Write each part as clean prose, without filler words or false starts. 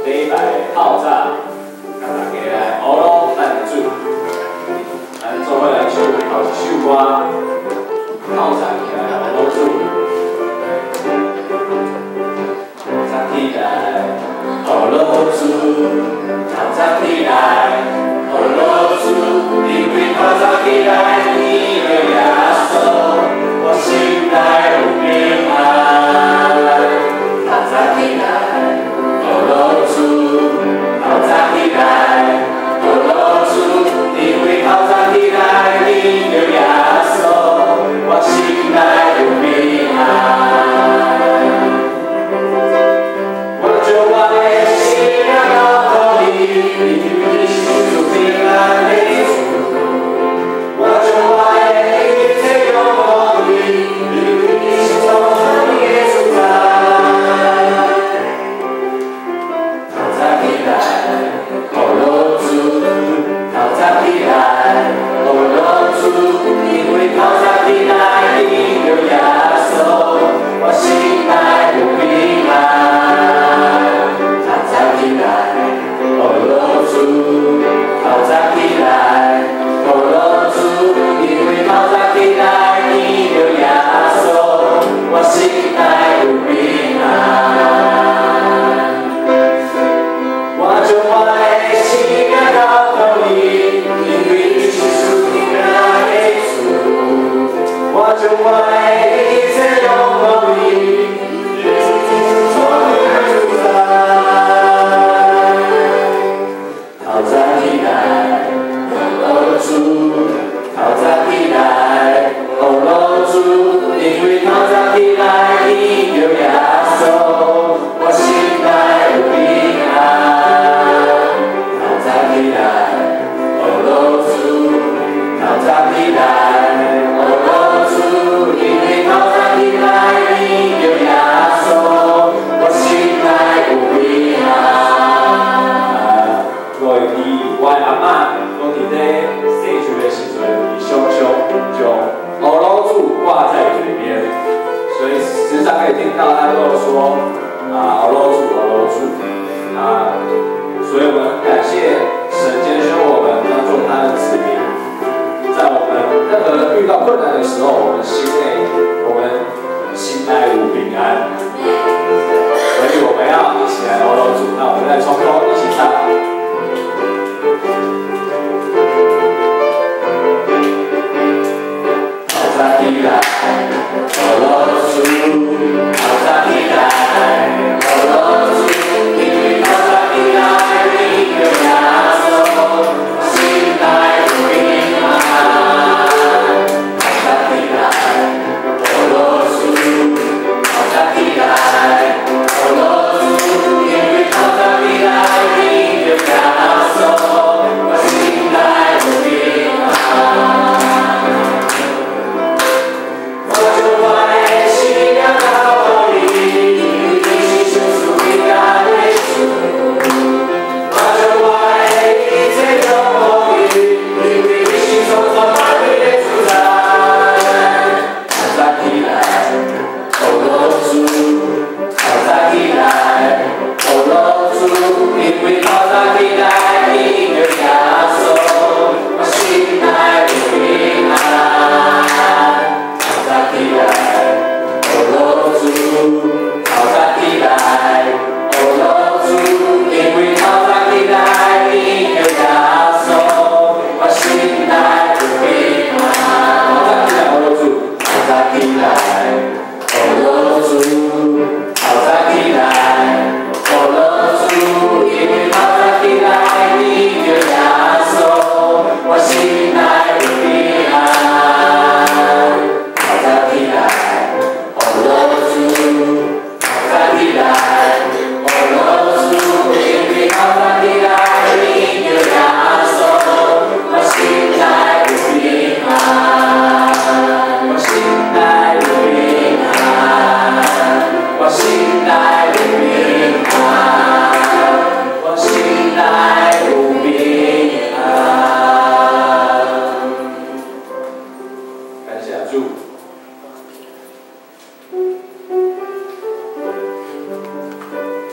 礼拜透早，甲大家来学咯赞美主。咱做伙来唱头一首歌，透早起来学咯主。早起来学咯主，早起来学咯主，因为透早起来你的耶稣，我心内有平安。早起来学咯主，早起来学咯主，因为透早起来你的耶稣，我心内有平安。我将我的心交予你，你是平安的主。我将我的一切交予你，你是充满的主宰。透早起来，学咯主，透早起来，学咯主，因为透早起来你有耶稣，我心内有平安。透早起来，学咯主，透早起来，学咯主，因为透早起来你有耶稣，我心内有平安。我将我的心交予你，因为你是属平安的主。我将我的一切交予你，你是所有的主宰。透早起来，学咯主，透早起来，学咯主，因为透早起来你有耶稣，我心内有平安。透早起来，学咯主，透早起来，学咯主，因为透早起来你有耶稣，我心内有平安。各位伫我的阿嬷，拢伫咧细汉的时阵，伊常常将学咯主挂在嘴边，所以时常可以听到他跟我说学咯主，学咯主所以我们很感谢神拣选我们当做他的子民，在我们任何遇到困难的时候，我们心内有平安，所以我们要一起来学咯主。那我们再从头一起唱。透早起来，学咯主，透早起来，学咯主，因为透早起来你有耶稣，我心内有平安。透早起来，学咯主，透早起来，学咯主，因为透早起来你有耶稣，我心内有平安。我将我的心交予你，因为你是属平安的主。我将我的一切交予你，因为你是充满美的主宰。透早起来，学咯主，透早起来，学咯主，因为透早起来你有耶稣，我心内有平安。透早起来，学咯主，透早起来，学咯主，因为透早起来你有耶稣，我心内有平安。透早起来，学咯主，透早起来，学咯主，因为透早起来你有耶稣，我心内有平安。透早起来，学咯主，透早起来，学咯主，因为透早起来你有耶稣，我心内有平安。我心内有平安，我心内有平安，我心内有平安。感谢主。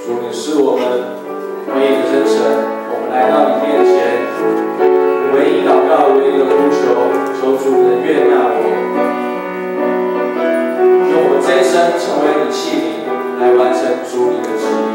主，你是我们我们来到你面前，唯一祷告，唯一的呼求，求主能悦纳我，用我这一生成为你器皿，来完成主你的旨意。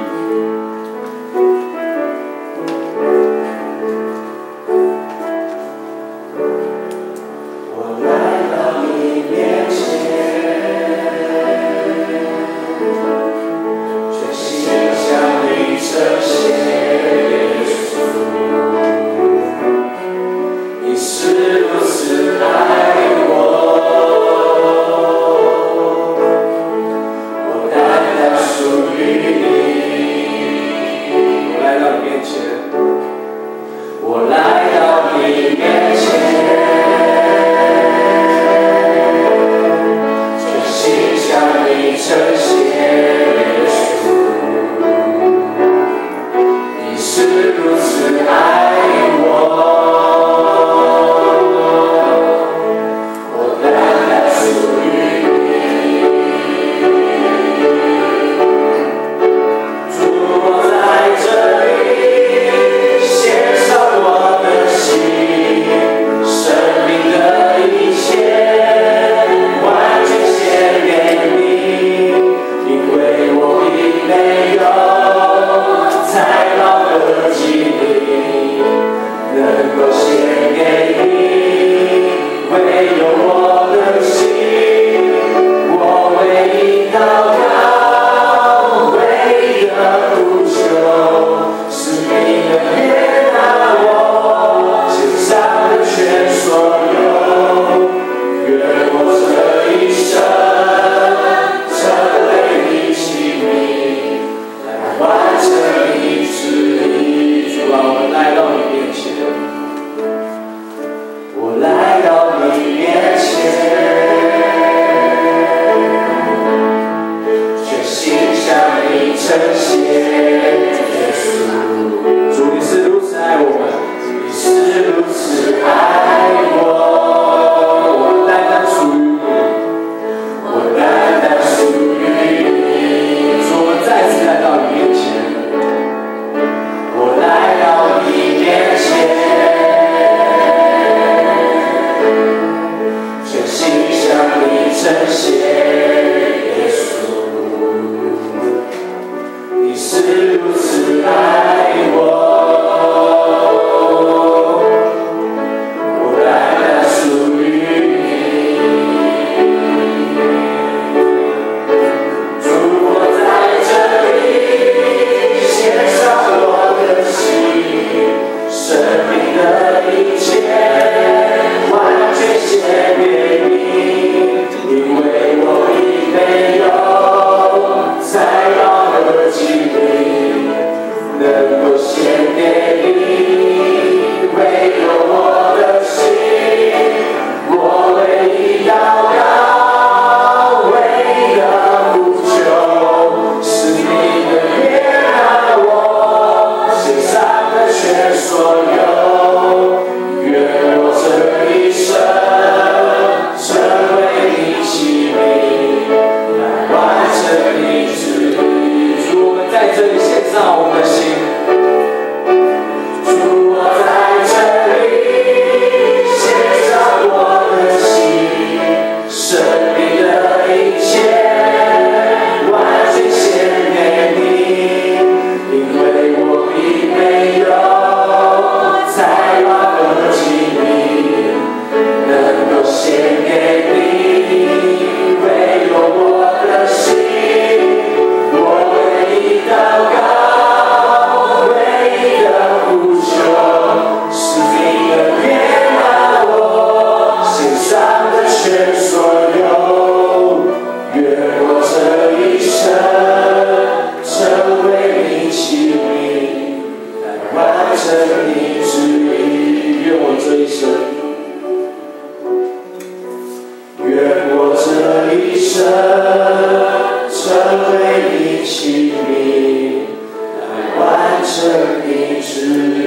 成你旨意。